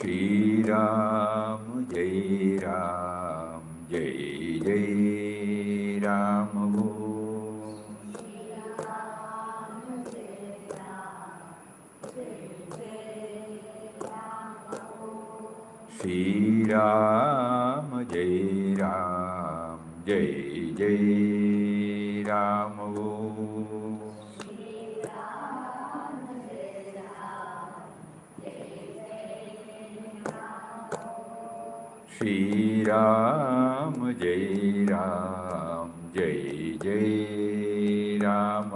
Shri Ram Jai Ram Jai Jai Ram Shri Ram Jai Ram Jai Jai Ram Shri Ram Jai Ram Jai Jai Ram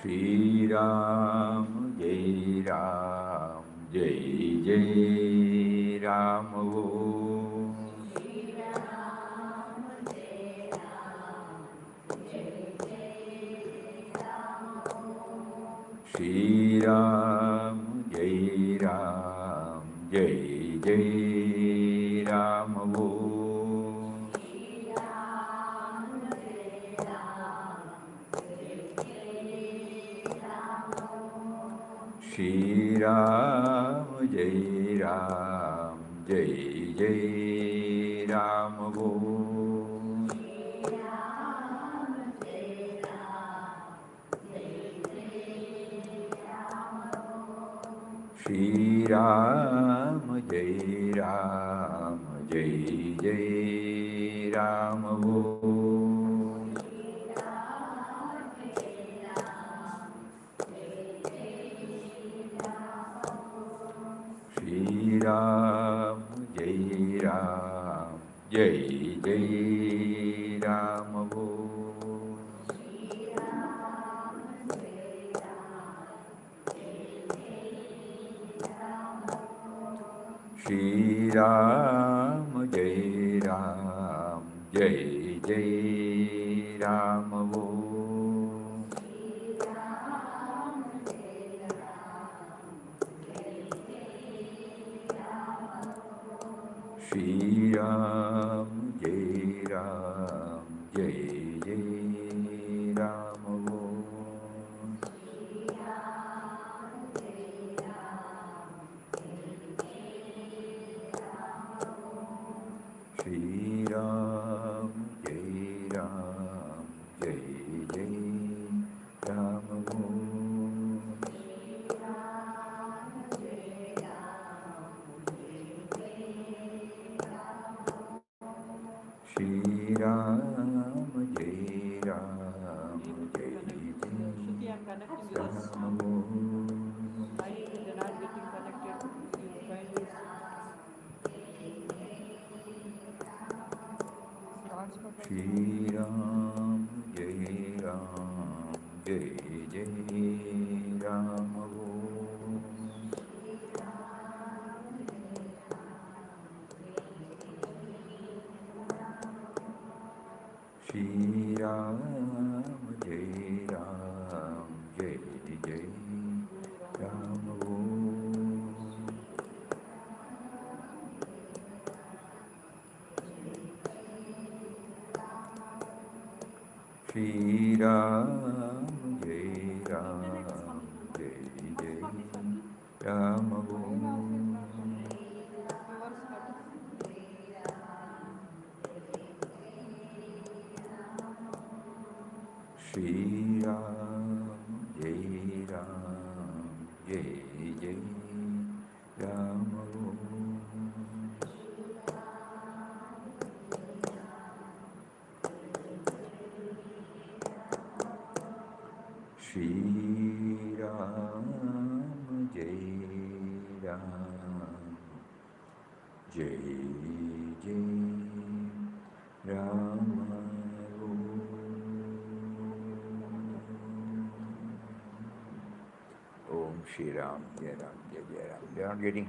Shri Ram Jai Ram Jai Jai Ram Shri Ram Jai Ram Jai Jai Ram Shri Ram Jai Ram Jai Jai Ram Shri Ram Jai Ram Jai Jai Ram Shri Ram Jai Ram Jai Jai Ram Shri Ram Jai Ram Jai Jai Ram Shri Ram Jai Ram Jai Jai Ram Shri Ram Jai Ram Jai Jai Ram Shri Ram Jai Ram Jai Shruti, I'm connecting you this Ram mic, they're not getting connected. You kindly hotspot also not Shri working. Ram Jai Ram Jai Jai Ram Shri Ram Jai Ram Jai Jai Ram Shri Ram Jai Ram Jai Jai Ram Yours cut. Shri Ram Jai Ram Jai Jai Ram Shri Ram Jai Ram Jai Jai Ram Om Shri Ram Jai Ram Jai Jai Ram. They are not getting.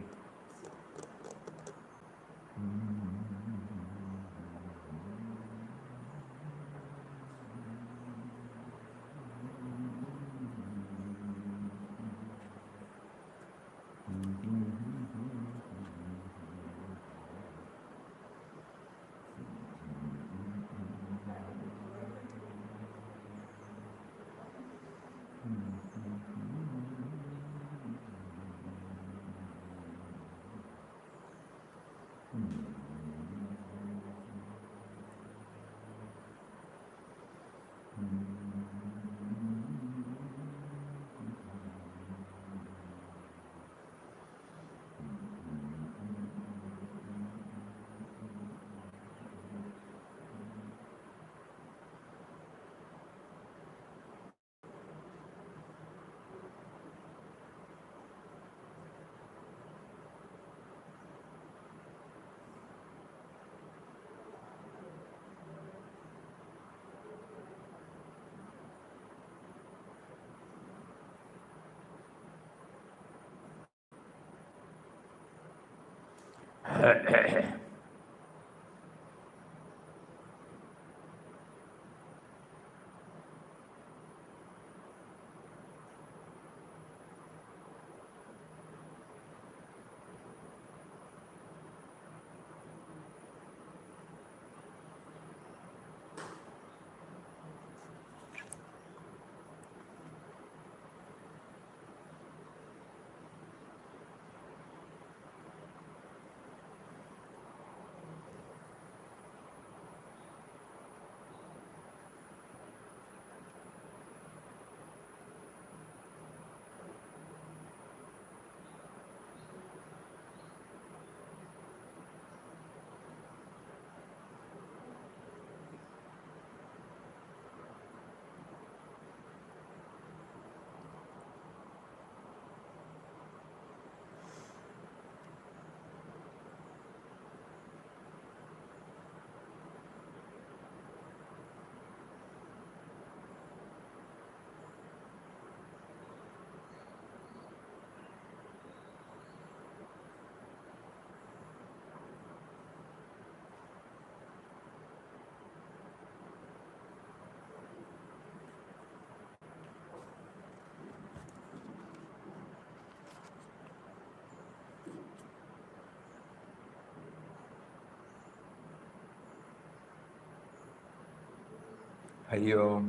Hello.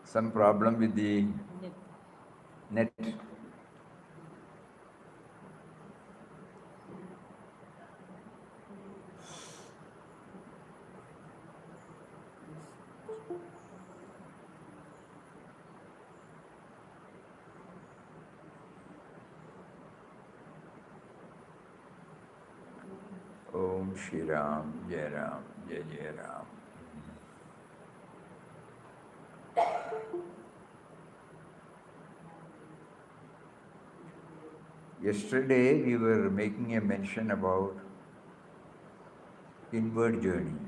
Some problem with the net. Om Shri Ram, Jai Ram, Jai Jai Ram. Yesterday we were making a mention about inward journey.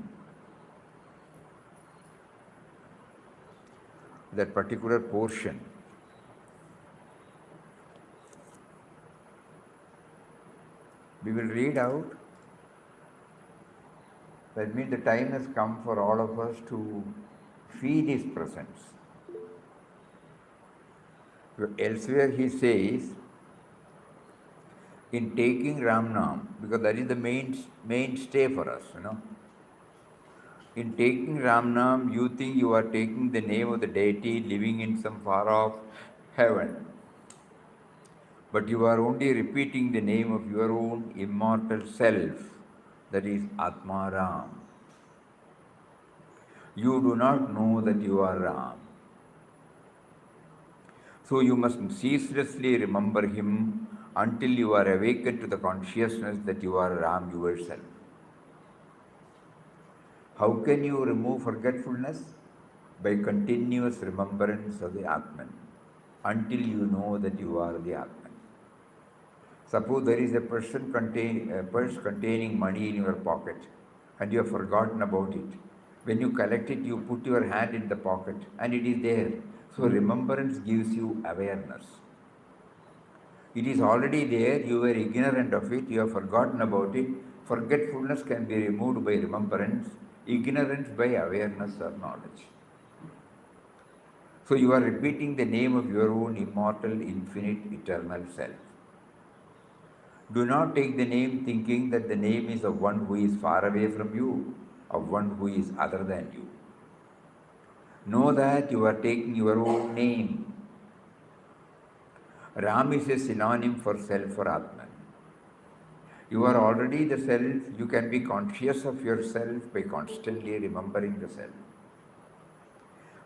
That particular portion. We will read out. That means the time has come for all of us to feel His presence. Elsewhere he says, in taking Ram Nam, because that is the mainstay for us, In taking Ram Nam, you think you are taking the name of the deity living in some far off heaven. But you are only repeating the name of your own immortal self, that is Atmaram. You do not know that you are Ram. So you must ceaselessly remember him until you are awakened to the consciousness that you are Ram yourself. How can you remove forgetfulness? By continuous remembrance of the Atman, until you know that you are the Atman. Suppose there is a purse containing money in your pocket and you have forgotten about it. When you collect it, you put your hand in the pocket and it is there. So remembrance gives you awareness. It is already there, you were ignorant of it, you have forgotten about it. Forgetfulness can be removed by remembrance, ignorance by awareness or knowledge. So you are repeating the name of your own immortal, infinite, eternal self. Do not take the name thinking that the name is of one who is far away from you, of one who is other than you. Know that you are taking your own name. Ram is a synonym for self or Atman. You are already the self, you can be conscious of yourself by constantly remembering the self.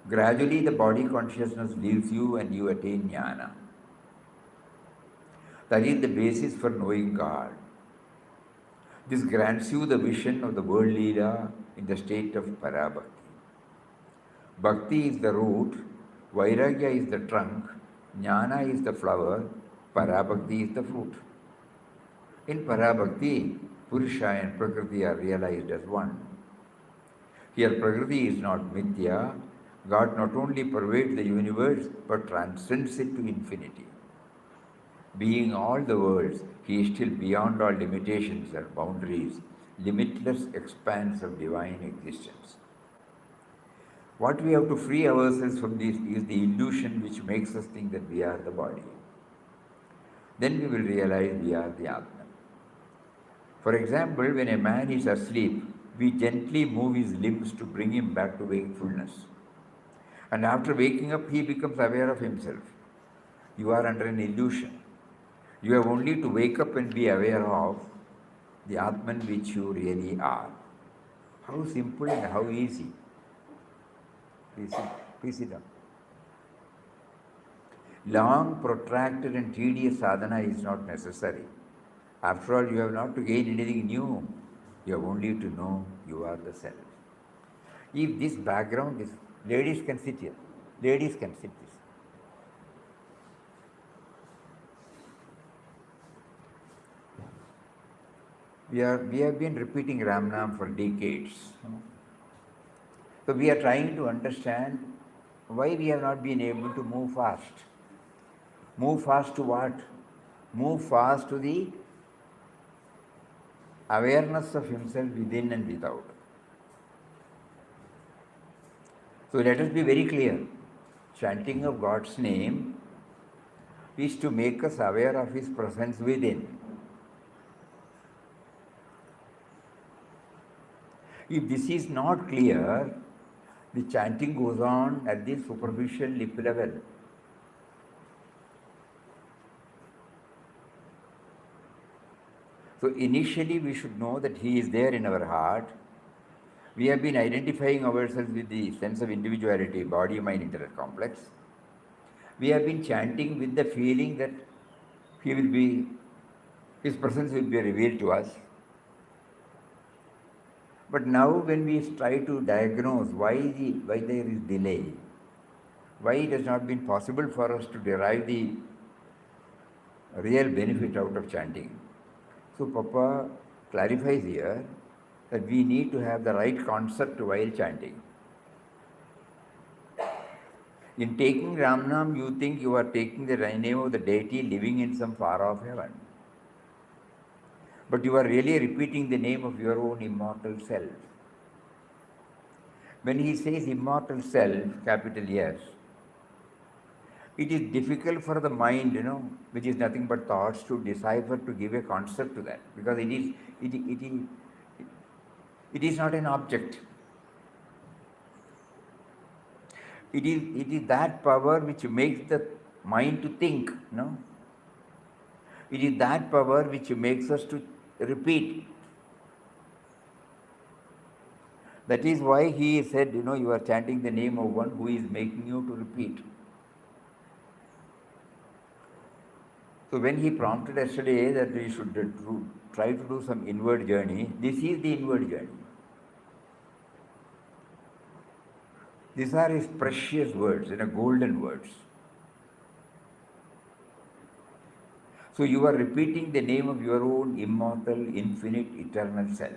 Gradually, the body consciousness leaves you and you attain jnana. That is the basis for knowing God. This grants you the vision of the world leela in the state of parabhakti. Bhakti is the root, vairagya is the trunk, jnana is the flower, parabhakti is the fruit. In parabhakti, Purusha and Prakriti are realized as one. Here, Prakriti is not mithya. God not only pervades the universe but transcends it to infinity. Being all the worlds, He is still beyond all limitations and boundaries, limitless expanse of divine existence. What we have to free ourselves from this is the illusion which makes us think that we are the body. Then we will realize we are the Atman. For example, when a man is asleep, we gently move his limbs to bring him back to wakefulness. And after waking up, he becomes aware of himself. You are under an illusion. You have only to wake up and be aware of the Atman which you really are. How simple and how easy. Please sit down. Long, protracted and tedious sadhana is not necessary. After all, you have not to gain anything new. You have only to know you are the self. If this background is, ladies can sit here. Ladies can sit this. We have been repeating Ramnam for decades. So we are trying to understand why we have not been able to move fast. Move fast to what? Move fast to the awareness of himself within and without. So let us be very clear. Chanting of God's name is to make us aware of His presence within. If this is not clear, the chanting goes on at the superficial lip level. So initially we should know that He is there in our heart. We have been identifying ourselves with the sense of individuality, body, mind, intellect complex. We have been chanting with the feeling that His presence will be revealed to us. But now when we try to diagnose why there is delay, why it has not been possible for us to derive the real benefit out of chanting. So Papa clarifies here that we need to have the right concept while chanting. In taking Ramnam, you think you are taking the name of the deity living in some far-off heaven. But you are really repeating the name of your own immortal self. When he says immortal self, capital S, it is difficult for the mind, which is nothing but thoughts, to decipher, to give a concept to that, because it is not an object. It is that power which makes the mind to think, It is that power which makes us to repeat. That is why he said, you are chanting the name of one who is making you to repeat. So when he prompted yesterday that we should try to do some inward journey, this is the inward journey. These are his precious words, golden words. So you are repeating the name of your own immortal, infinite, eternal self.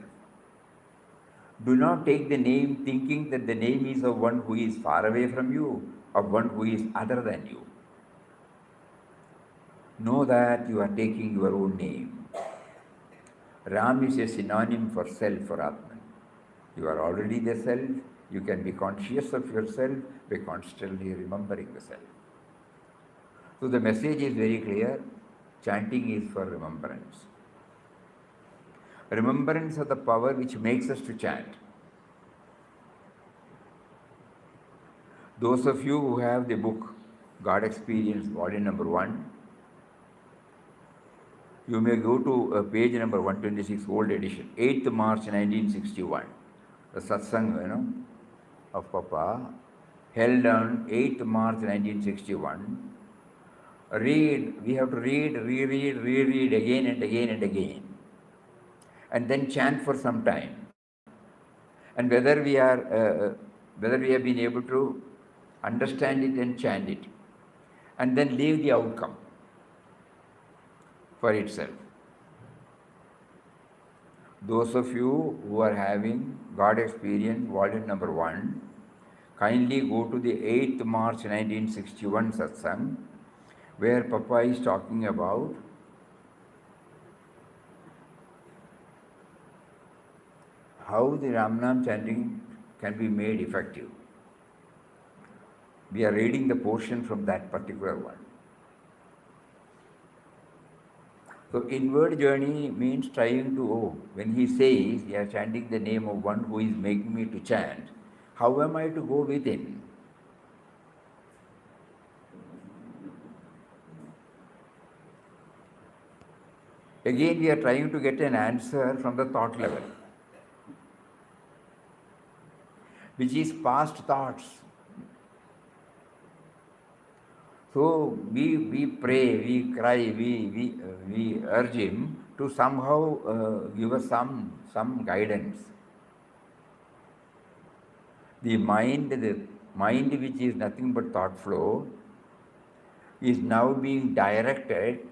Do not take the name thinking that the name is of one who is far away from you, of one who is other than you. Know that you are taking your own name. Ram is a synonym for self, for Atman. You are already the self. You can be conscious of yourself by constantly remembering the self. So the message is very clear. Chanting is for remembrance. Remembrance of the power which makes us to chant. Those of you who have the book God Experience, volume number 1, you may go to page number 126, old edition, 8th March 1961, the Satsang, of Papa. held on 8th March 1961. We have to reread again and again and again, and then chant for some time. And whether we have been able to understand it and chant it, and then leave the outcome for itself. Those of you who are having God experience, volume number 1, kindly go to the 8th March 1961 Satsang, where Papa is talking about how the Ramnam chanting can be made effective. We are reading the portion from that particular one. So inward journey means trying to, when he says, we are chanting the name of one who is making me to chant, how am I to go within? Again, we are trying to get an answer from the thought level, which is past thoughts. So we pray, we cry, we urge him to somehow give us some guidance. The mind which is nothing but thought flow, is now being directed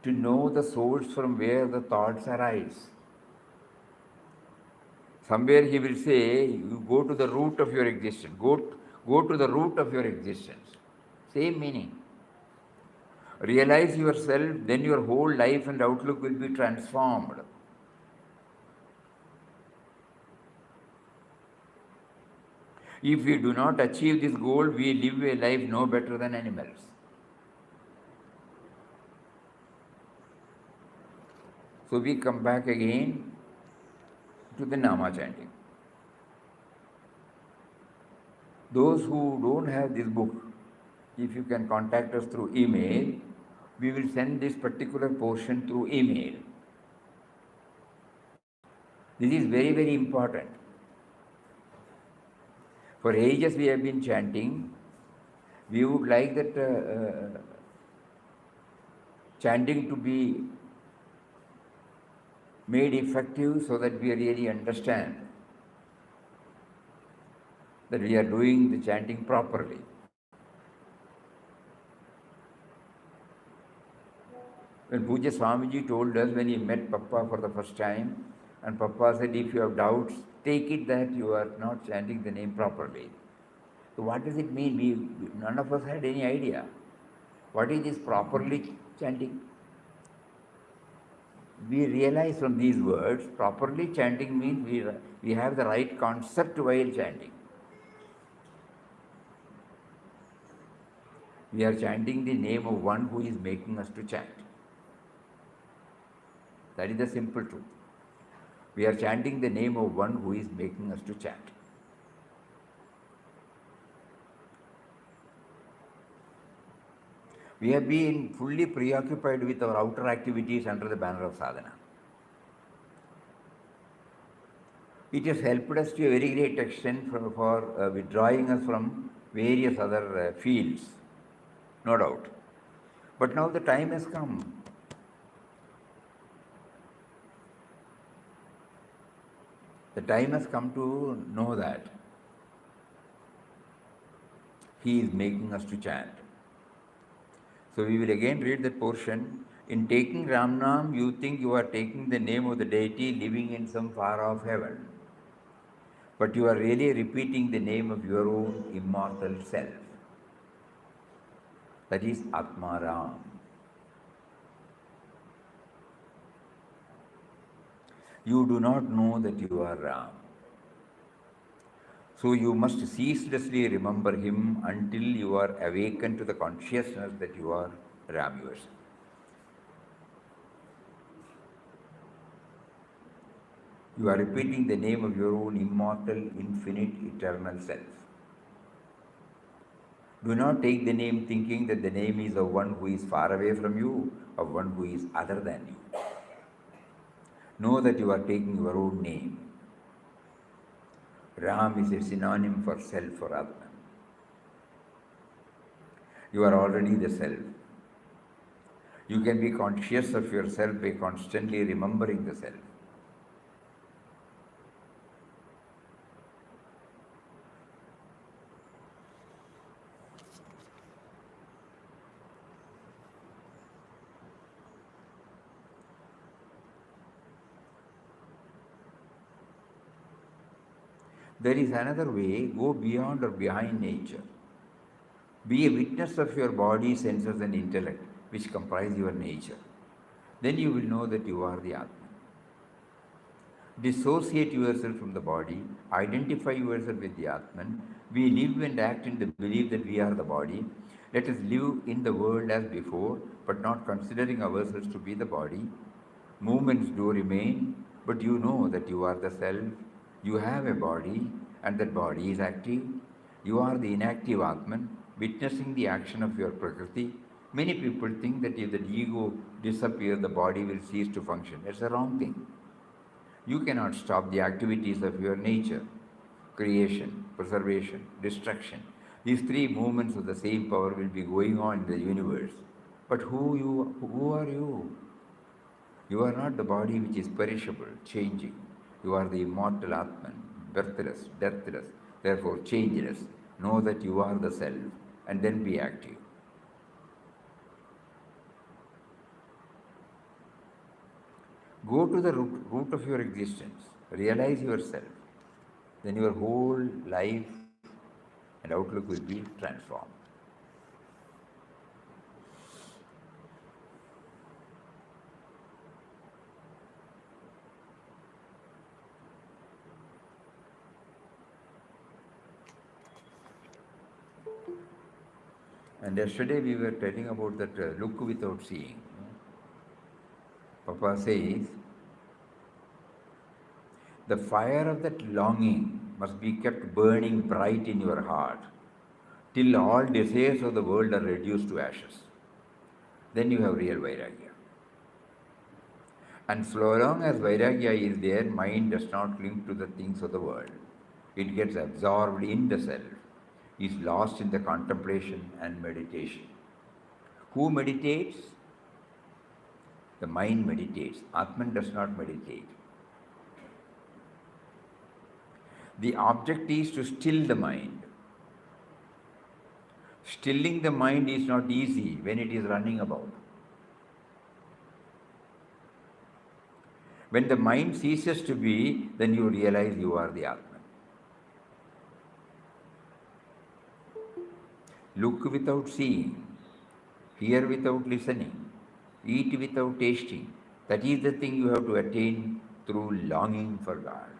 to know the source from where the thoughts arise. Somewhere he will say, you go to the root of your existence. Go to the root of your existence. Same meaning. Realize yourself, then your whole life and outlook will be transformed. If we do not achieve this goal, we live a life no better than animals. So we come back again to the Nama chanting. Those who don't have this book, if you can contact us through email, we will send this particular portion through email. This is very, very important. For ages we have been chanting. We would like that chanting to be made effective so that we really understand that we are doing the chanting properly. When Puja Swamiji told us when he met Papa for the first time, and Papa said, if you have doubts, take it that you are not chanting the name properly. So what does it mean? None of us had any idea. What is this properly chanting? We realize from these words, properly chanting means we have the right concept while chanting. We are chanting the name of one who is making us to chant. That is the simple truth. We are chanting the name of one who is making us to chant. We have been fully preoccupied with our outer activities under the banner of sadhana. It has helped us to a very great extent for withdrawing us from various other fields, no doubt. But now the time has come. The time has come to know that he is making us to chant. So we will again read that portion. In taking Ramnam, you think you are taking the name of the deity living in some far-off heaven. But you are really repeating the name of your own immortal self. That is Atmaram. You do not know that you are Ram. So you must ceaselessly remember him until you are awakened to the consciousness that you are Ram yourself. You are repeating the name of your own immortal, infinite, eternal self. Do not take the name thinking that the name is of one who is far away from you, of one who is other than you. Know that you are taking your own name. Ram is a synonym for self or Atman. You are already the self. You can be conscious of yourself by constantly remembering the self. There is another way, go beyond or behind nature. Be a witness of your body, senses, and intellect, which comprise your nature. Then you will know that you are the Atman. Dissociate yourself from the body, identify yourself with the Atman. We live and act in the belief that we are the body. Let us live in the world as before, but not considering ourselves to be the body. Movements do remain, but you know that you are the self. You have a body, and that body is active. You are the inactive Atman, witnessing the action of your Prakriti. Many people think that if the ego disappears, the body will cease to function. It's a wrong thing. You cannot stop the activities of your nature: creation, preservation, destruction. These three movements of the same power will be going on in the universe. But who are you? You are not the body which is perishable, changing. You are the immortal Atman, birthless, deathless, therefore changeless. Know that you are the self, and then be active. Go to the root of your existence. Realize yourself. Then your whole life and outlook will be transformed. And yesterday we were telling about that look without seeing. Papa says, the fire of that longing must be kept burning bright in your heart till all desires of the world are reduced to ashes. Then you have real Vairagya. And so long as Vairagya is there, mind does not cling to the things of the world. It gets absorbed in the self, is lost in the contemplation and meditation. Who meditates? The mind meditates. Atman does not meditate. The object is to still the mind. Stilling the mind is not easy when it is running about. When the mind ceases to be, then you realize you are the Atman. Look without seeing, hear without listening, eat without tasting. That is the thing you have to attain through longing for God.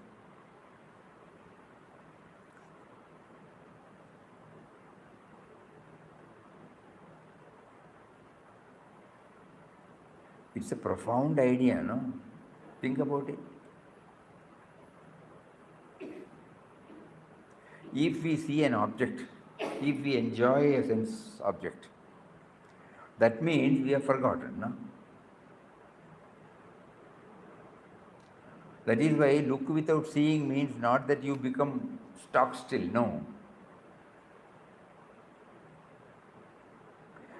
It's a profound idea, no? Think about it. If we see an object, if we enjoy a sense object, that means we have forgotten, no? That is why look without seeing means not that you become stock still, no.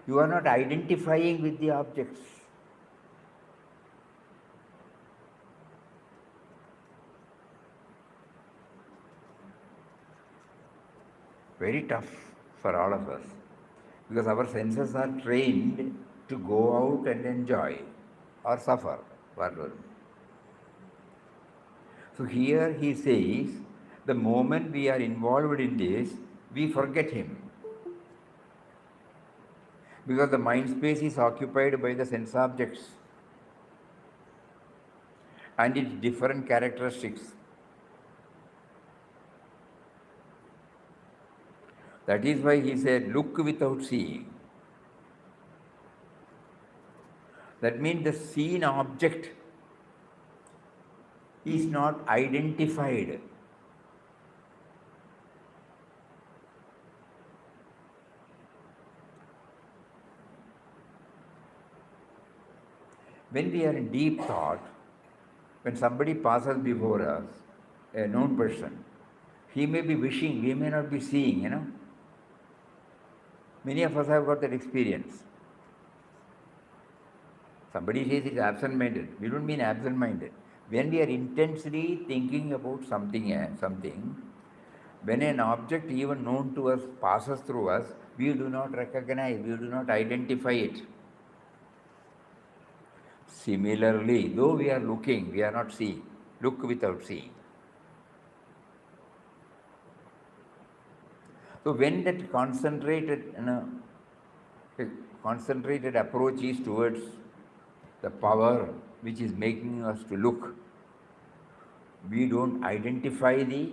You are not identifying with the objects. Very tough for all of us, because our senses are trained to go out and enjoy or suffer, whatever. So here he says, the moment we are involved in this, we forget him. Because the mind space is occupied by the sense objects and its different characteristics. That is why he said, look without seeing. That means the seen object is not identified. When we are in deep thought, when somebody passes before us, a known person, he may be wishing, we may not be seeing, Many of us have got that experience. Somebody says it's absent-minded. We don't mean absent-minded. When we are intensely thinking about something, when an object even known to us passes through us, we do not recognize, we do not identify it. Similarly, though we are looking, we are not seeing. Look without seeing. So when that concentrated approach is towards the power which is making us to look, we don't identify the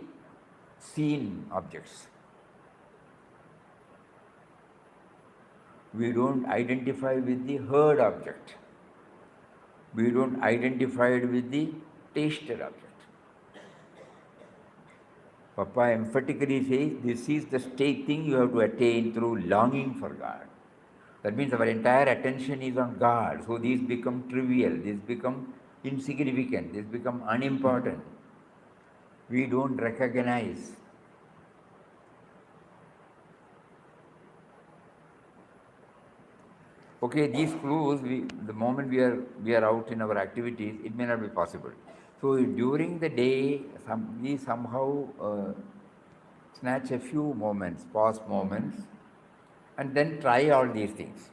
seen objects. We don't identify with the heard object. We don't identify it with the tasted object. Papa emphatically says this is the state thing you have to attain through longing for God. That means our entire attention is on God. So these become trivial, these become insignificant, these become unimportant. We don't recognize. Okay, these clues, the moment we are out in our activities, it may not be possible. So during the day, we somehow snatch a few moments, pause moments, and then try all these things.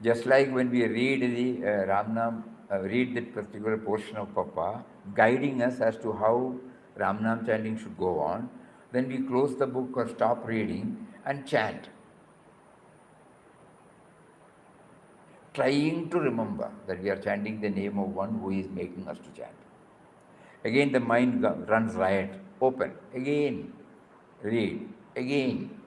Just like when we read the Ramnam, read that particular portion of Papa, guiding us as to how Ramnam chanting should go on, then we close the book or stop reading and chant, trying to remember that we are chanting the name of one who is making us to chant. Again the mind runs riot, open, again read, again.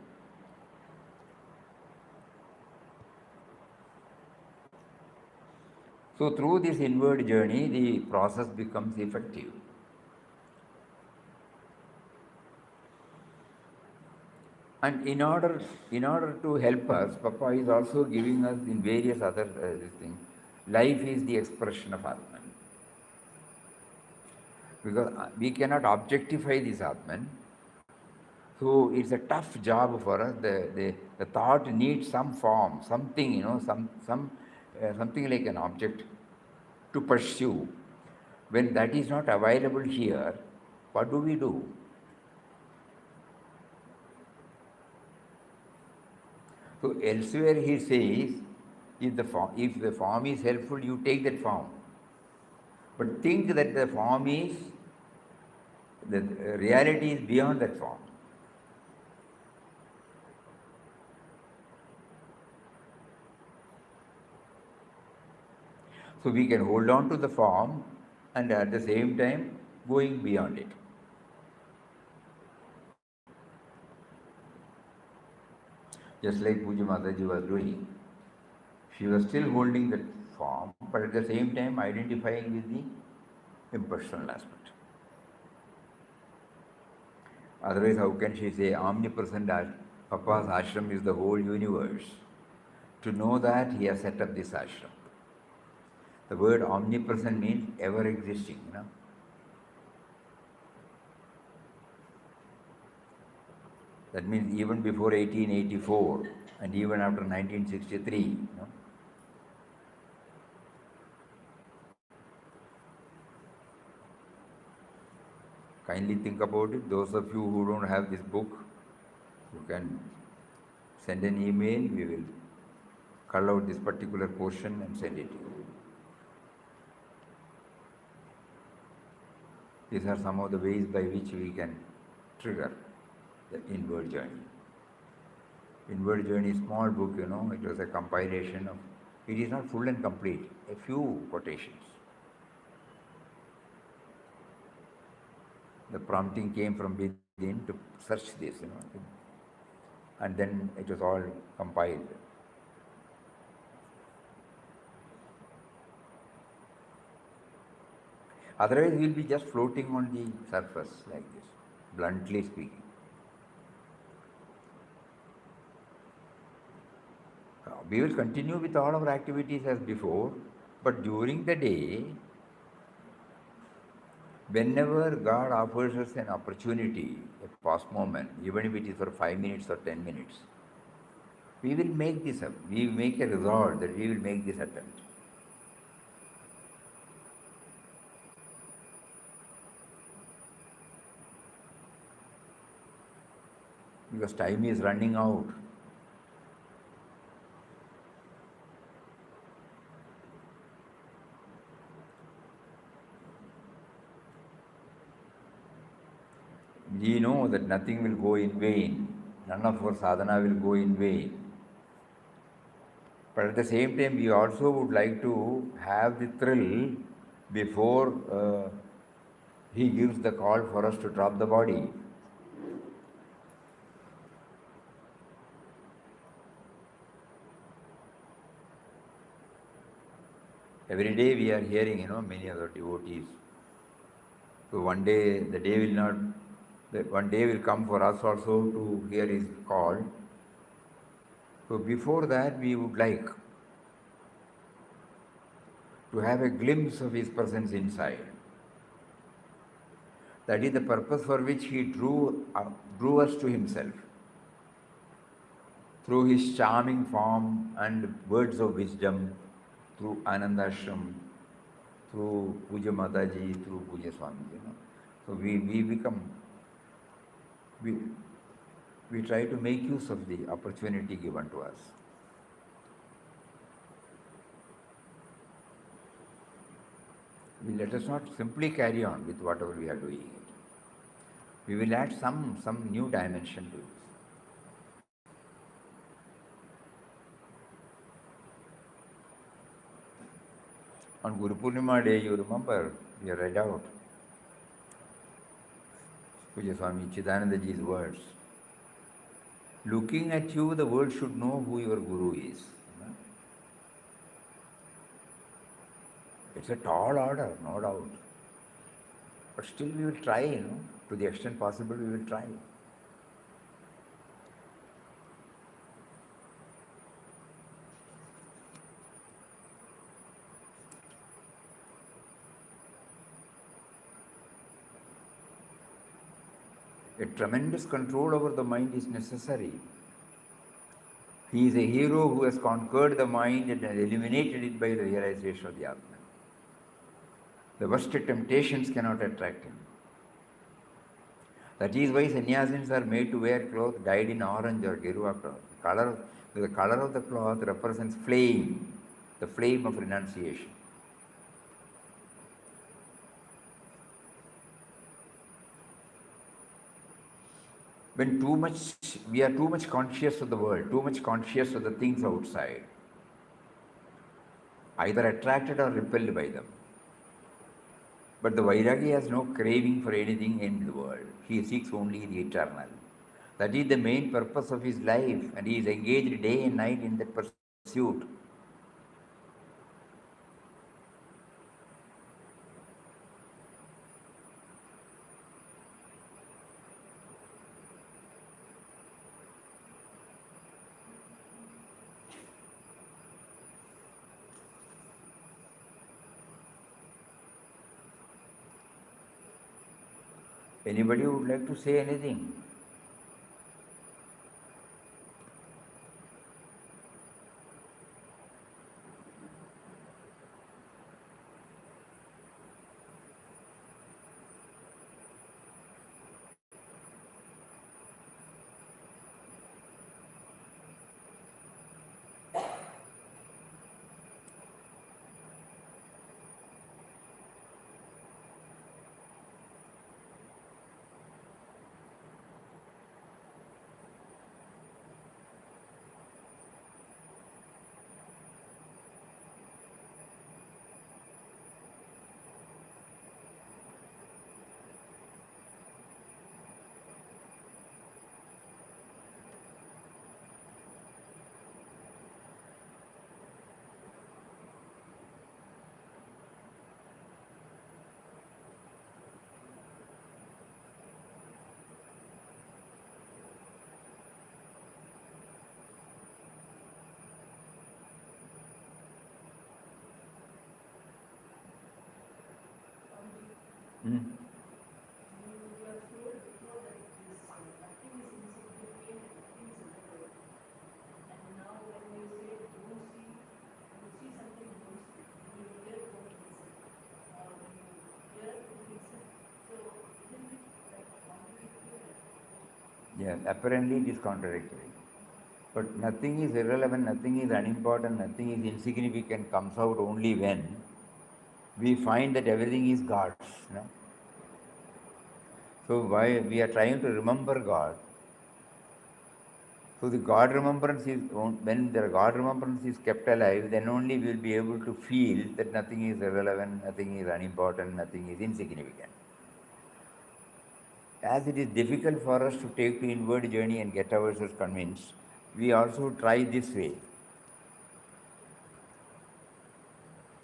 So through this inward journey, the process becomes effective. And in order to help us, Papa is also giving us in various other things. Life is the expression of Atman. Because we cannot objectify this Atman. So it's a tough job for us. The thought needs some form, something, something like an object to pursue. When that is not available here, what do we do? So elsewhere he says, if the form is helpful, you take that form. But think that the reality is beyond that form. So we can hold on to the form and at the same time going beyond it. Just like Puja Mataji was doing. She was still holding that form, but at the same time identifying with the impersonal aspect. Otherwise, how can she say omnipresent Papa's ashram is the whole universe? To know that, he has set up this ashram. The word omnipresent means ever existing, That means even before 1884 and even after 1963, Kindly think about it. Those of you who don't have this book, you can send an email. We will cull out this particular portion and send it to you. These are some of the ways by which we can trigger the inward journey. Inward journey, small book, it was a compilation of, it is not full and complete, a few quotations. The prompting came from within to search this, and then it was all compiled. Otherwise, we'll be just floating on the surface like this, bluntly speaking. We will continue with all our activities as before, but during the day, whenever God offers us an opportunity, a past moment, even if it is for 5 minutes or 10 minutes. We will make this up. We make a resolve that we will make this attempt. Because time is running out. We know that nothing will go in vain. None of our sadhana will go in vain. But at the same time, we also would like to have the thrill before he gives the call for us to drop the body. Every day we are hearing, many other devotees. So one day, one day will come for us also to hear his call. So before that, we would like to have a glimpse of his presence inside. That is the purpose for which he drew us to himself. Through his charming form and words of wisdom, through Anandashram, through Puja Mataji, through Puja Swamiji. So we try to make use of the opportunity given to us. Let us not simply carry on with whatever we are doing. We will add some new dimension to it. On Guru Purnima day, you remember, we read out Puja Swami Chidanandaji's words. Looking at you, the world should know who your Guru is. It's a tall order, no doubt. But still we will try, to the extent possible we will try. A tremendous control over the mind is necessary. He is a hero who has conquered the mind and has eliminated it by the realization of the Atman. The worst temptations cannot attract him. That is why sannyasins are made to wear clothes dyed in orange or gerua cloth. The color of the cloth represents flame, the flame of renunciation. When we are too much conscious of the world, too much conscious of the things outside, either attracted or repelled by them. But the Vairagi has no craving for anything in the world. He seeks only the eternal. That is the main purpose of his life, and he is engaged day and night in that pursuit. Anybody would like to say anything? Yes, apparently it is contradictory. But nothing is irrelevant, nothing is unimportant, nothing is insignificant comes out only when we find that everything is God's. You know? So why we are trying to remember God. So the God remembrance is when the God remembrance is kept alive, then only we will be able to feel that nothing is irrelevant, nothing is unimportant, nothing is insignificant. As it is difficult for us to take the inward journey and get ourselves convinced, we also try this way.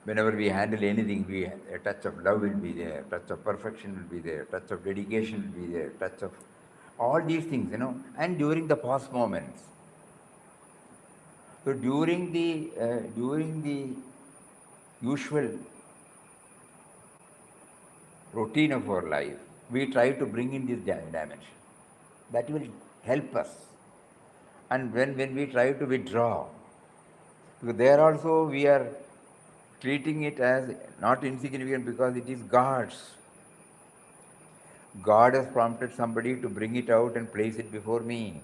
Whenever we handle anything, a touch of love will be there, touch of perfection will be there, touch of dedication will be there, touch of all these things, and during the pause moments. So during the usual routine of our life, we try to bring in this dimension. That will help us. And when we try to withdraw, because there also we are treating it as not insignificant because it is God's. God has prompted somebody to bring it out and place it before me.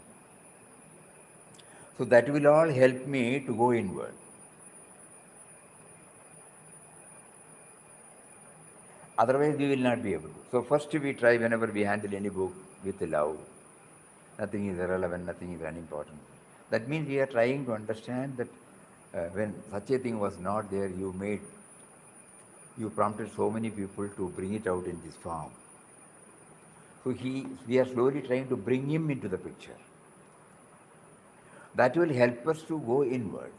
So that will all help me to go inward. Otherwise, we will not be able to. So first we try whenever we handle any book with love. Nothing is irrelevant, nothing is unimportant. That means we are trying to understand that when such a thing was not there, you prompted so many people to bring it out in this form. So we are slowly trying to bring him into the picture. That will help us to go inward.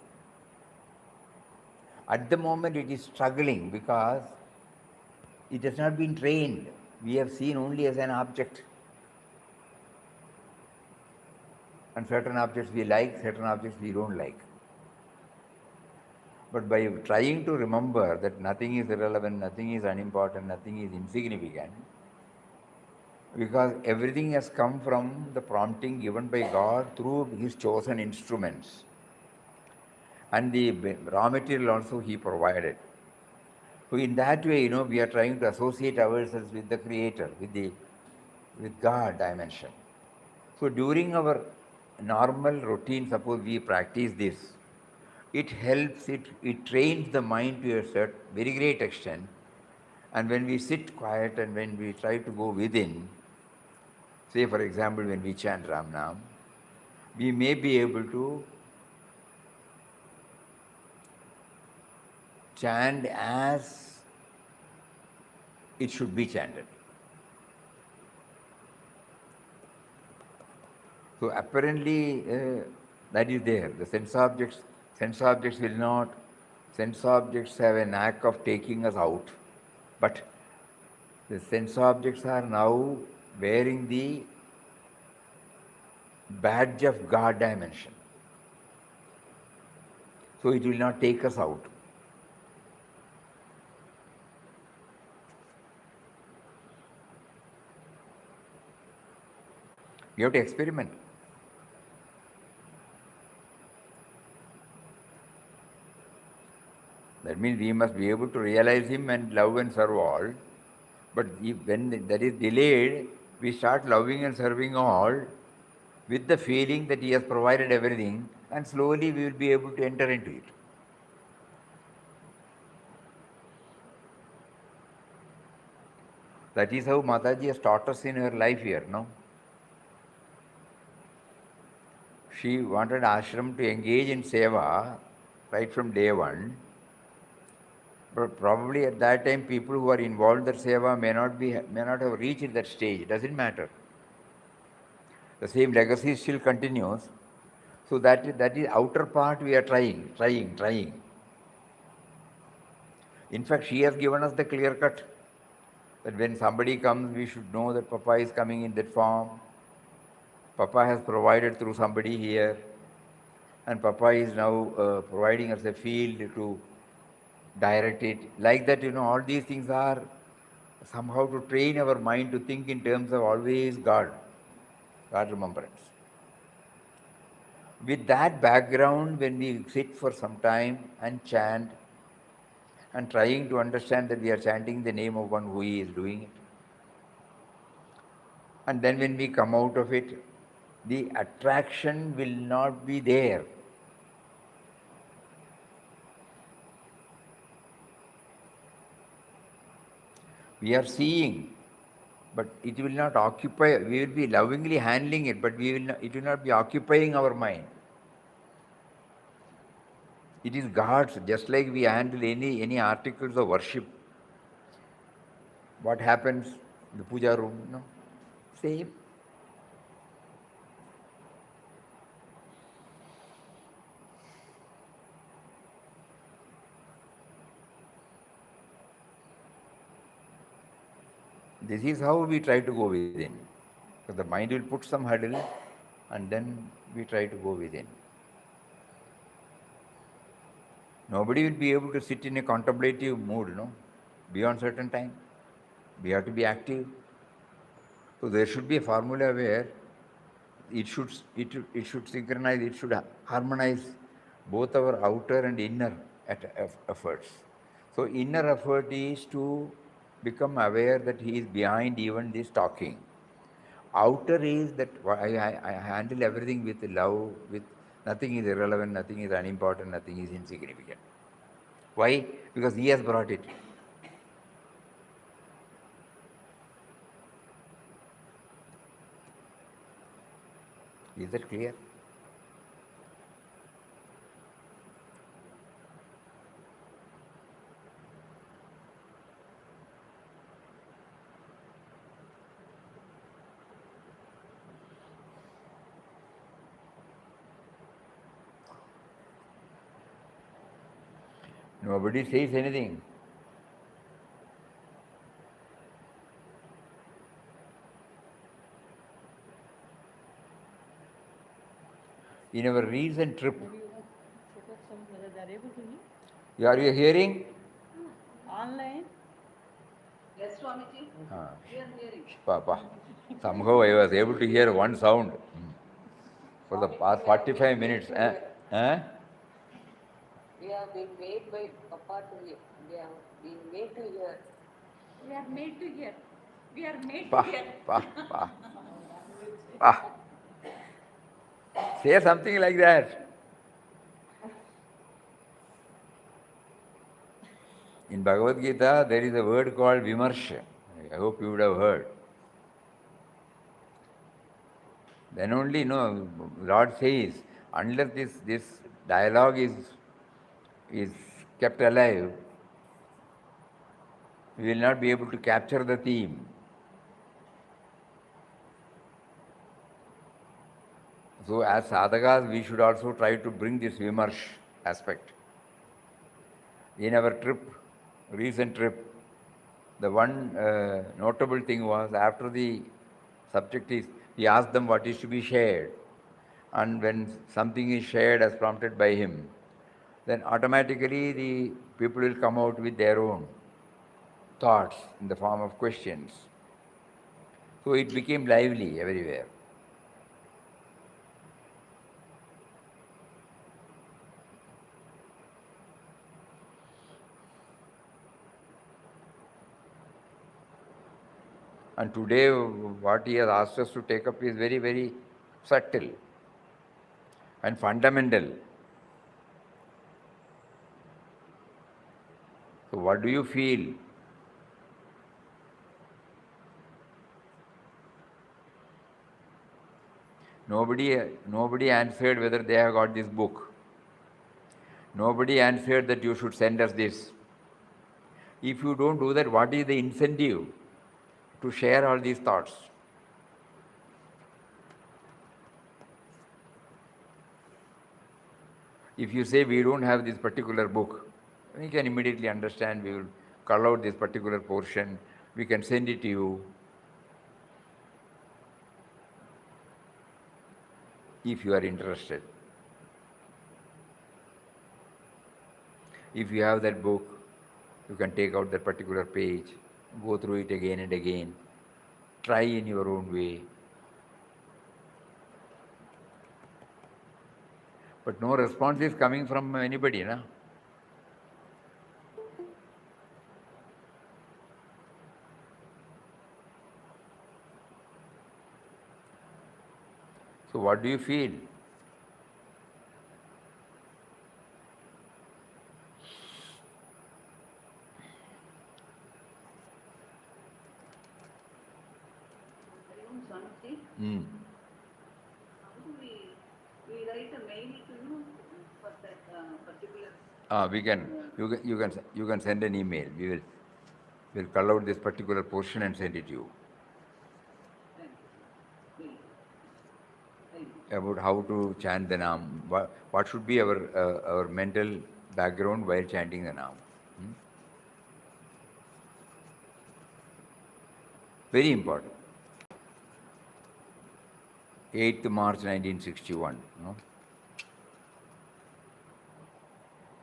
At the moment it is struggling because it has not been trained. We have seen only as an object. And certain objects we like, certain objects we don't like. But by trying to remember that nothing is irrelevant, nothing is unimportant, nothing is insignificant, because everything has come from the prompting given by God through His chosen instruments. And the raw material also He provided. So in that way, we are trying to associate ourselves with the Creator, with God dimension. So during our normal routine, suppose we practice this, it helps, it trains the mind to a very great extent. And when we sit quiet and when we try to go within, say for example when we chant Ram Nam, we may be able to chant as it should be chanted. So apparently that is there. The sense objects will not, sense objects have a knack of taking us out. But the sense objects are now wearing the badge of God dimension. So it will not take us out. We have to experiment. That means we must be able to realize Him and love and serve all. But when that is delayed, we start loving and serving all with the feeling that He has provided everything, and slowly we will be able to enter into it. That is how Mataji has taught us in her life here, no? She wanted ashram to engage in seva right from day one. But probably at that time, people who are involved in that seva may not have reached that stage. It doesn't matter. The same legacy still continues. So that is outer part we are trying. In fact, she has given us the clear cut that when somebody comes, we should know that Papa is coming in that form. Papa has provided through somebody here, and Papa is now providing us a field to direct it. Like that, all these things are somehow to train our mind to think in terms of always God remembrance. With that background, when we sit for some time and chant, and trying to understand that we are chanting the name of one who is doing it, and then when we come out of it, the attraction will not be there. We are seeing, but it will not occupy. We will be lovingly handling it, but it will not be occupying our mind. It is God's, just like we handle any articles of worship. What happens in the puja room? No, same. This is how we try to go within. So the mind will put some hurdle, and then we try to go within. Nobody will be able to sit in a contemplative mood, no, beyond certain time. We have to be active. So there should be a formula where it should synchronize, it should harmonize both our outer and inner efforts. So inner effort is to become aware that he is behind even this talking. Outer is that I handle everything with love, with nothing is irrelevant, nothing is unimportant, nothing is insignificant. Why? Because he has brought it. Is that clear? Nobody says anything. In our recent trip, Maybe you have focused some whether they are able to hear. are you hearing? Online. Yes, Swamiji. We are hearing. Papa. Somehow I was able to hear one sound for the past 45 minutes. We have been made by Papa to hear. We have been made to hear. We are made to hear. We are made Pa, to hear. pa, pa, pa. Say something like that. In Bhagavad Gita, there is a word called vimarsha. I hope you would have heard. Then only, Lord says, unless this dialogue is kept alive, we will not be able to capture the theme. So as sadhakas, we should also try to bring this vimarsh aspect. In our recent trip, the one notable thing was after the subject he asked them what is to be shared. And when something is shared as prompted by him, then automatically the people will come out with their own thoughts in the form of questions. So it became lively everywhere. And today, what he has asked us to take up is very, very subtle and fundamental. So, what do you feel? Nobody answered whether they have got this book. Nobody answered that you should send us this. If you don't do that, what is the incentive to share all these thoughts? If you say we don't have this particular book, we can immediately understand, we will call out this particular portion, we can send it to you. If you are interested. If you have that book, you can take out that particular page, go through it again and again, try in your own way. But no response is coming from anybody, na? So what do you feel? Mm. How do we write a mail to you for that particular? We can. You can send an email. We'll call out this particular portion and send it to you. Thank you. Thank you. About how to chant the Naam. What should be our mental background while chanting the Naam? Hmm? Very important. 8th March 1961. No?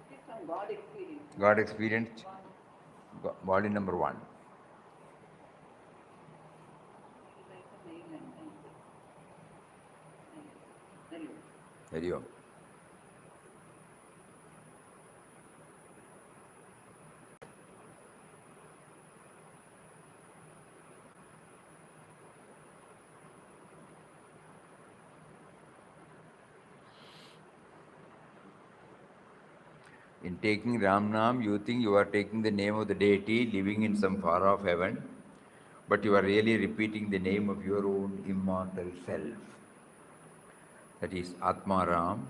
It is from God experience. God experienced body number 1. We write a mail and thank you. Thank you. Very well. In taking Ram Nam, you think you are taking the name of the deity living in some far off heaven, but you are really repeating the name of your own immortal self. That is Atmaram.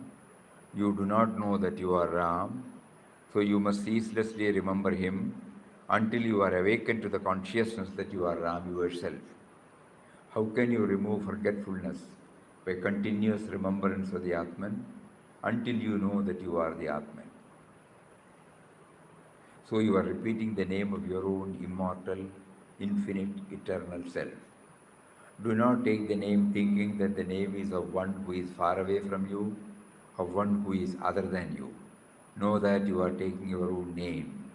You do not know that you are Ram, so you must ceaselessly remember him until you are awakened to the consciousness that you are Ram yourself. How can you remove forgetfulness? By continuous remembrance of the Atman until you know that you are the Atman. So you are repeating the name of your own immortal, infinite, eternal self. Do not take the name thinking that the name is of one who is far away from you, of one who is other than you. Know that you are taking your own name.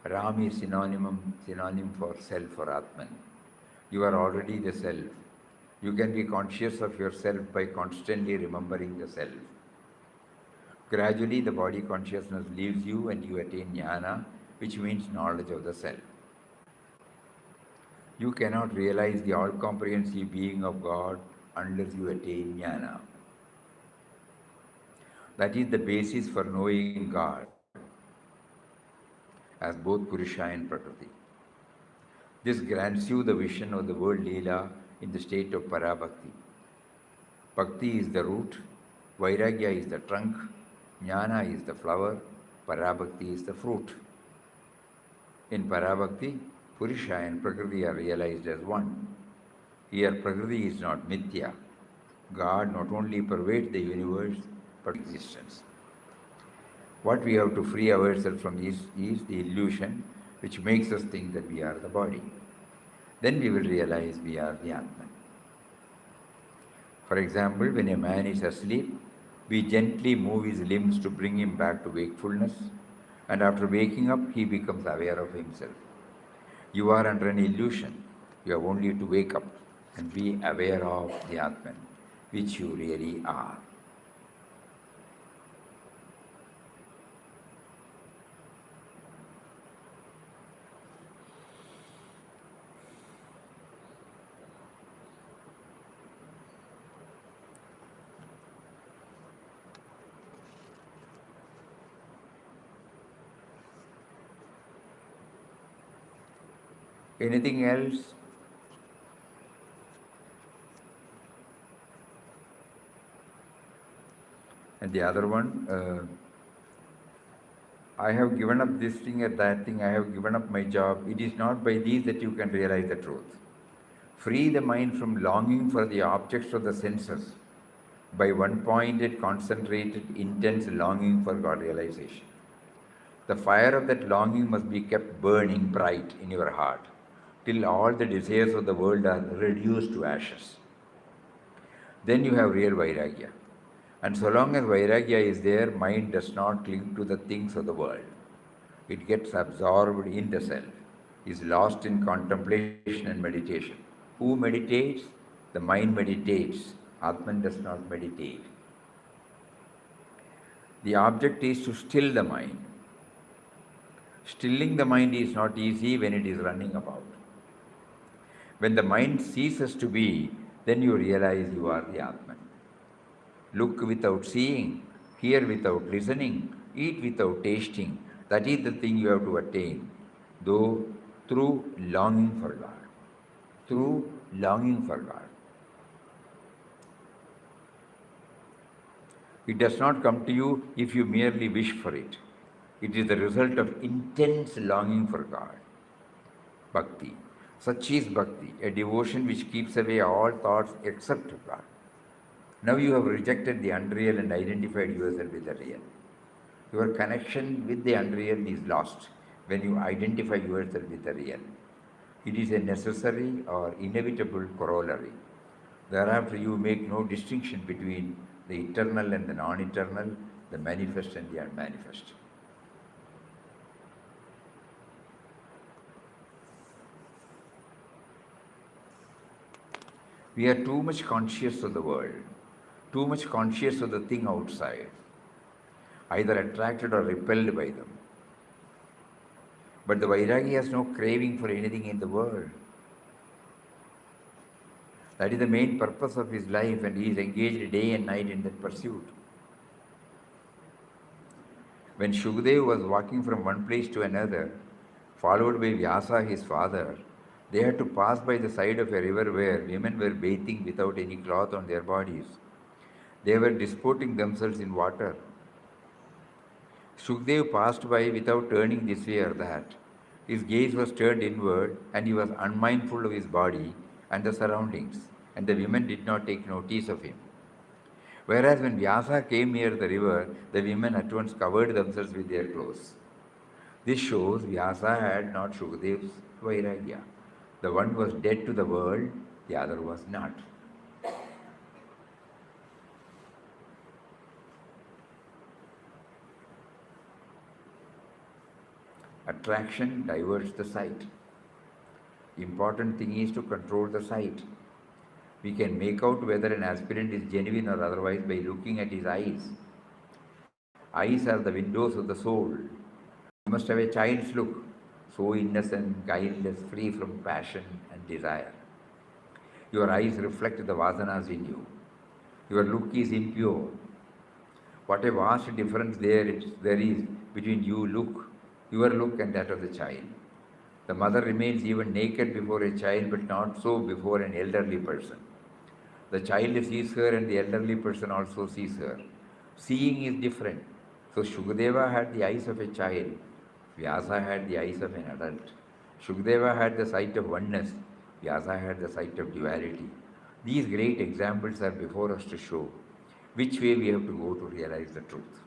Ram is synonym for self or Atman. You are already the self. You can be conscious of yourself by constantly remembering the self. Gradually, the body consciousness leaves you and you attain jnana, which means knowledge of the self. You cannot realize the all-comprehensive being of God unless you attain jnana. That is the basis for knowing God as both Purusha and Prakriti. This grants you the vision of the world Leela in the state of Parabhakti. Bhakti is the root, Vairagya is the trunk, Jnana is the flower, Parabhakti is the fruit. In Parabhakti, Purusha and Prakriti are realized as one. Here, Prakriti is not Mithya. God not only pervades the universe, but existence. What we have to free ourselves from is the illusion which makes us think that we are the body. Then we will realize we are the Atman. For example, when a man is asleep, we gently move his limbs to bring him back to wakefulness, and after waking up, he becomes aware of himself. You are under an illusion. You have only to wake up and be aware of the Atman, which you really are. Anything else? And the other one, I have given up this thing or that thing, I have given up my job. It is not by these that you can realize the truth. Free the mind from longing for the objects of the senses by one-pointed, concentrated, intense longing for God realization. The fire of that longing must be kept burning bright in your heart till all the desires of the world are reduced to ashes. Then you have real Vairagya. And so long as Vairagya is there, mind does not cling to the things of the world. It gets absorbed in the self, is lost in contemplation and meditation. Who meditates? The mind meditates. Atman does not meditate. The object is to still the mind. Stilling the mind is not easy when it is running about. When the mind ceases to be, then you realize you are the Atman. look without seeing, hear without listening, eat without tasting. That is the thing you have to attain, though through longing for God. Through longing for God. It does not come to you if you merely wish for it. It is the result of intense longing for God. Bhakti. Such is bhakti, a devotion which keeps away all thoughts except God. Now you have rejected the unreal and identified yourself with the real. Your connection with the unreal is lost when you identify yourself with the real. It is a necessary or inevitable corollary. Thereafter, you make no distinction between the eternal and the non eternal, the manifest and the unmanifest. We are too much conscious of the world, too much conscious of the thing outside, either attracted or repelled by them. But the Vairagi has no craving for anything in the world. That is the main purpose of his life, and he is engaged day and night in that pursuit. When Shukdev was walking from one place to another, followed by Vyasa, his father, they had to pass by the side of a river where women were bathing without any cloth on their bodies. They were disporting themselves in water. Shukdev passed by without turning this way or that. His gaze was turned inward, and he was unmindful of his body and the surroundings, and the women did not take notice of him. Whereas when Vyasa came near the river, the women at once covered themselves with their clothes. This shows Vyasa had not Shukadev's Vairagya. The one was dead to the world, the other was not. Attraction diverts the sight. Important thing is to control the sight. We can make out whether an aspirant is genuine or otherwise by looking at his eyes. Eyes are the windows of the soul. You must have a child's look, so innocent, guileless, free from passion and desire. Your eyes reflect the vasanas in you. Your look is impure. What a vast difference there is between your look and that of the child. The mother remains even naked before a child, but not so before an elderly person. The child sees her and the elderly person also sees her. Seeing is different. So Shukadeva had the eyes of a child. Vyasa had the eyes of an adult. Shukadeva had the sight of oneness. Vyasa had the sight of duality. These great examples are before us to show which way we have to go to realize the truth.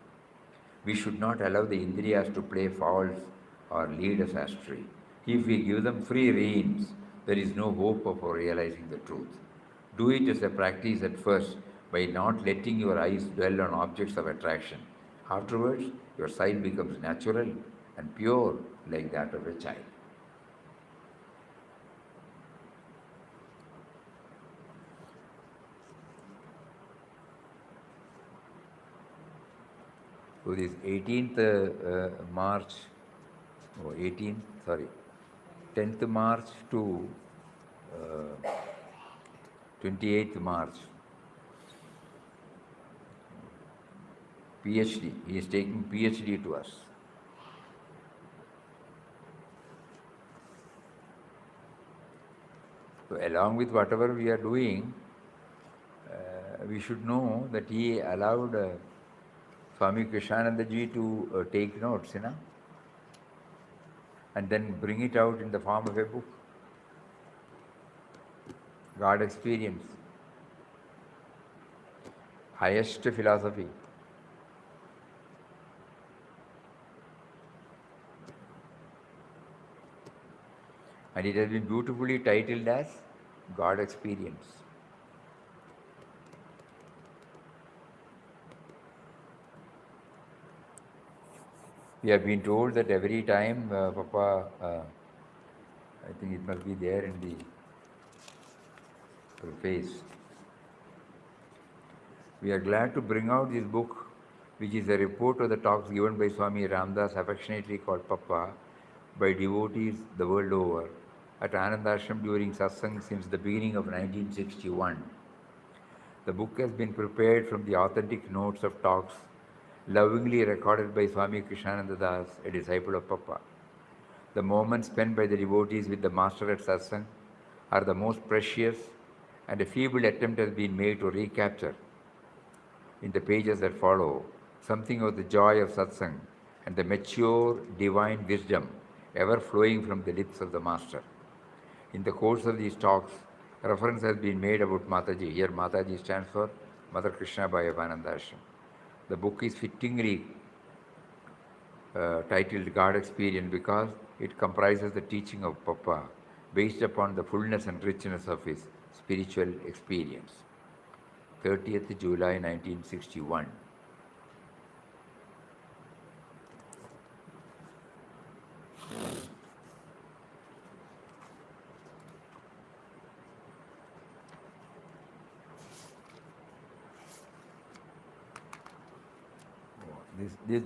We should not allow the Indriyas to play false or lead us astray. If we give them free reins, there is no hope of realizing the truth. Do it as a practice at first by not letting your eyes dwell on objects of attraction. Afterwards, your sight becomes natural and pure like that of a child. So this 10th March to 28th March, PhD, he is taking PhD to us. So along with whatever we are doing, we should know that he allowed Swami Krishnanandaji to take notes, and then bring it out in the form of a book. God experience, highest philosophy. And it has been beautifully titled as God experience. We have been told that every time Papa, I think it must be there in the face. We are glad to bring out this book, which is a report of the talks given by Swami Ramdas, affectionately called Papa, by devotees the world over at Anandashram during Satsang since the beginning of 1961. The book has been prepared from the authentic notes of talks lovingly recorded by Swami Krishnananda Das, a disciple of Papa. The moments spent by the devotees with the Master at Satsang are the most precious, and a feeble attempt has been made to recapture in the pages that follow something of the joy of Satsang and the mature divine wisdom ever flowing from the lips of the Master. In the course of these talks, reference has been made about Mataji. Here Mataji stands for Mother Krishnabai of Anandashram. The book is fittingly titled God Experience because it comprises the teaching of Papa based upon the fullness and richness of his spiritual experience. 30th July 1961.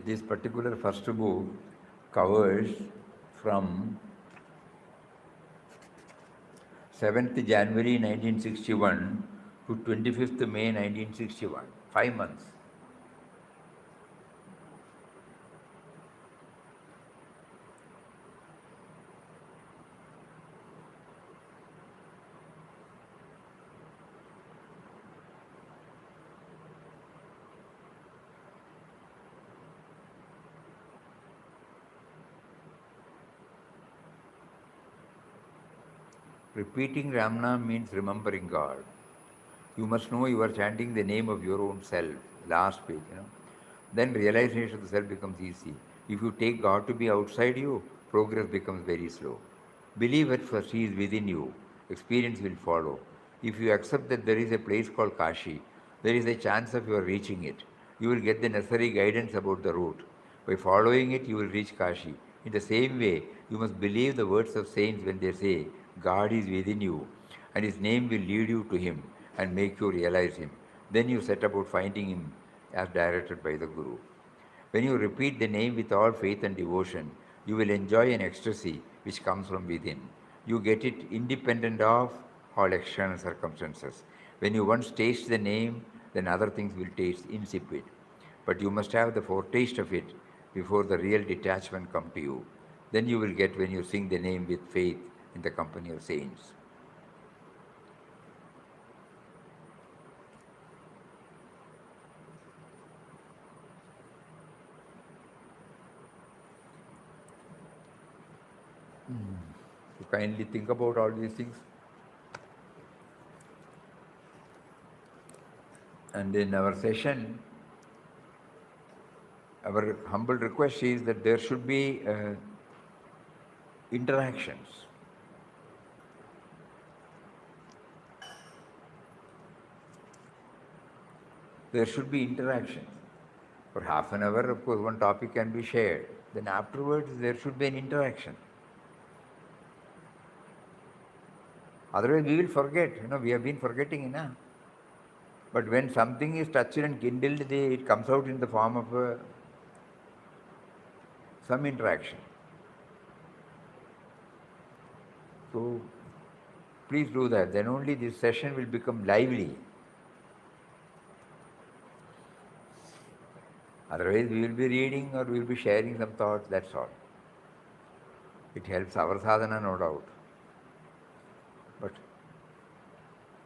This particular first book covers from 7th January 1961 to 25th May 1961, 5 months. Repeating Ramnam means remembering God. You must know you are chanting the name of your own self, last page, Then realization of the self becomes easy. If you take God to be outside you, progress becomes very slow. Believe at first He is within you. Experience will follow. If you accept that there is a place called Kashi, there is a chance of your reaching it. You will get the necessary guidance about the route. By following it, you will reach Kashi. In the same way, you must believe the words of saints when they say, God is within you, and His name will lead you to Him and make you realize Him. Then you set about finding Him as directed by the Guru. When you repeat the name with all faith and devotion, you will enjoy an ecstasy which comes from within. You get it independent of all external circumstances. When you once taste the name, then other things will taste insipid. But you must have the foretaste of it before the real detachment come to you. Then you will get when you sing the name with faith in the company of saints. So kindly think about all these things. And in our session, our humble request is that there should be interactions. There should be interactions. For half an hour, of course, one topic can be shared. Then afterwards, there should be an interaction. Otherwise, we will forget. We have been forgetting enough. But when something is touched and kindled, it comes out in the form of some interaction. So, please do that. Then only this session will become lively. Otherwise, we will be reading or we will be sharing some thoughts, that's all. It helps our sadhana, no doubt. But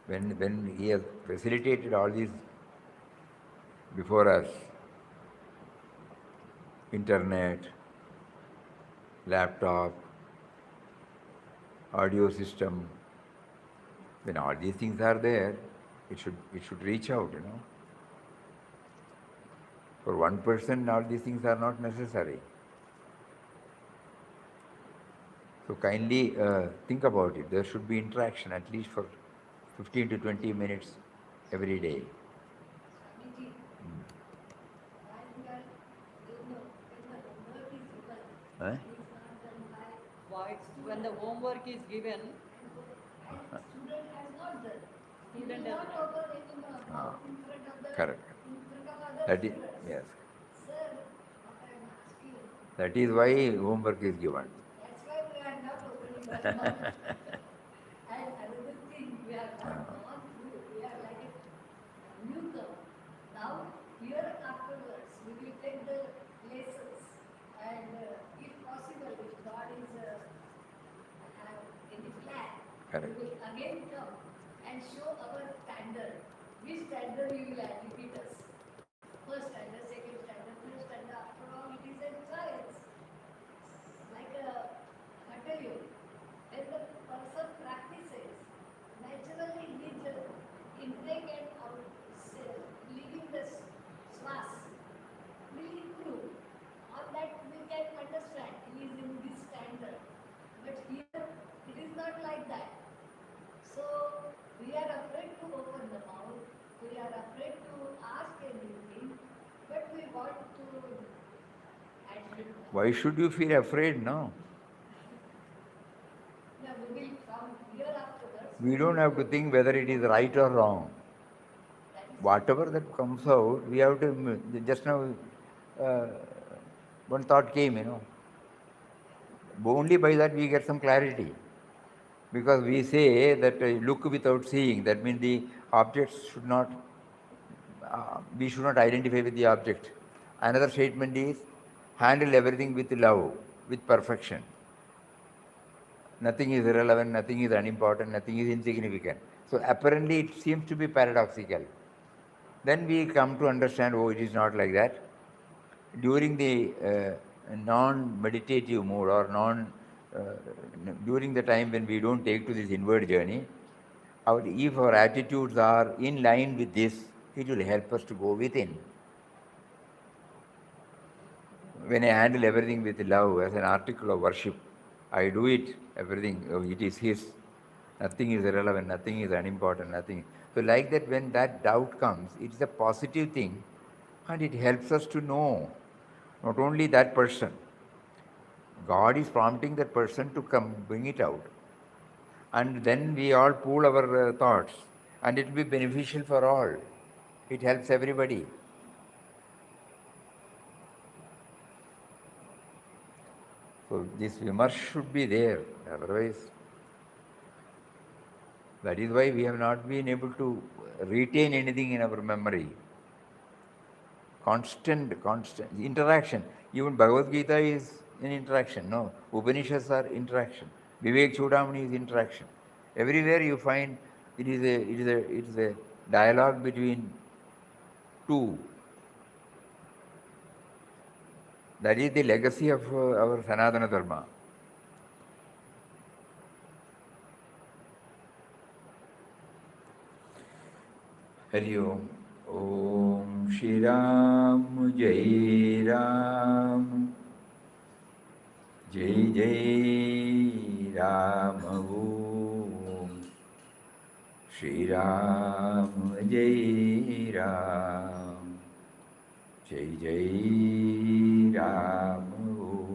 when he has facilitated all these before us, internet, laptop, audio system, when all these things are there, it should reach out, For one person, all these things are not necessary. So kindly think about it. There should be interaction at least for 15 to 20 minutes every day. Huh? When the homework is given, student has not. Correct. That is, yes. That is why homework is given. That's why we are not opening the mouth. And another thing, we are not gone through. We are like which standard you will repeat us? First standard, second standard, third standard. After all, it is a science. Like I tell you, when the person practices, naturally his intake and out, leaving the swas will improve. On that we can understand he is in this standard. But here it is not like that. So we are afraid to open the mouth, we are afraid to ask anything, but we want to admit. Why should you feel afraid now? Now we will from here afterwards. We don't have to think whether it is right or wrong. Whatever that comes out, we have to, just now, one thought came, Only by that we get some clarity. Because we say that look without seeing, that means the objects should not, we should not identify with the object. Another statement is handle everything with love, with perfection. Nothing is irrelevant, nothing is unimportant, nothing is insignificant. So apparently it seems to be paradoxical. Then we come to understand, oh, it is not like that. During the non-meditative mode or during the time when we don't take to this inward journey, if our attitudes are in line with this, it will help us to go within. When I handle everything with love as an article of worship, I do it, everything, it is His. Nothing is irrelevant, nothing is unimportant, nothing. So like that, when that doubt comes, it's a positive thing and it helps us to know not only that person, God is prompting that person to come, bring it out. And then we all pool our thoughts and it will be beneficial for all. It helps everybody. So this vimarsh should be there, otherwise. That is why we have not been able to retain anything in our memory. Constant interaction. Even Bhagavad Gita is an interaction. No, Upanishads are interaction. Vivek Chudamani is interaction. Everywhere you find it is a dialogue between two. That is the legacy of our Sanatana Dharma. Hari Om. Om Shri Ram Jai Ram Jai Jai Ram Om Shri Ram Jai Ram Jai Jai Ram Om.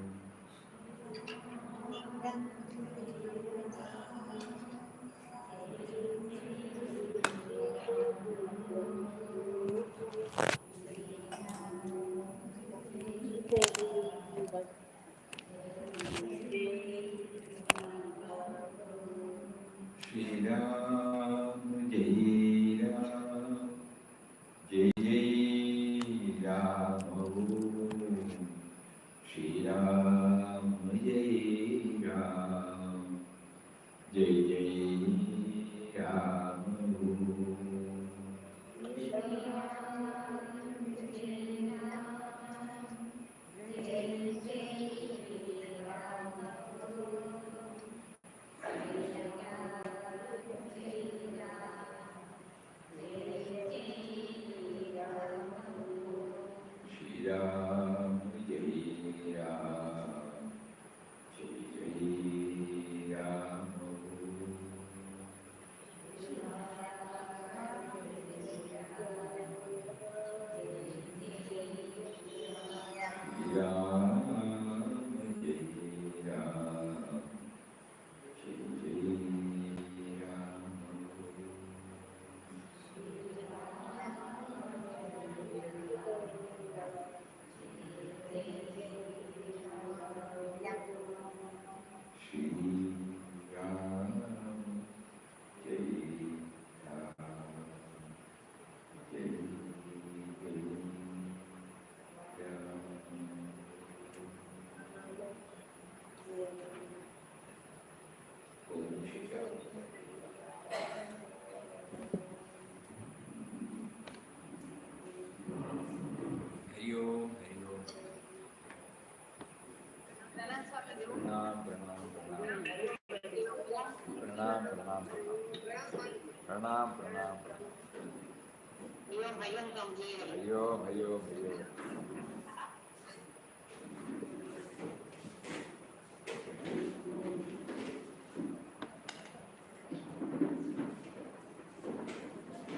Shri Ram Jai Ram Jai Jai Ram Om Shri Ram Jai Ram Jai Jai Ram Om. Shri Ram Jai Ram Jai Jai Ram Om. Shri Ram Jai Ram Jai Jai Ram Om. Pranam, pranam. Ayom, ayom, Swamiji. Ayom, ayom, ayom.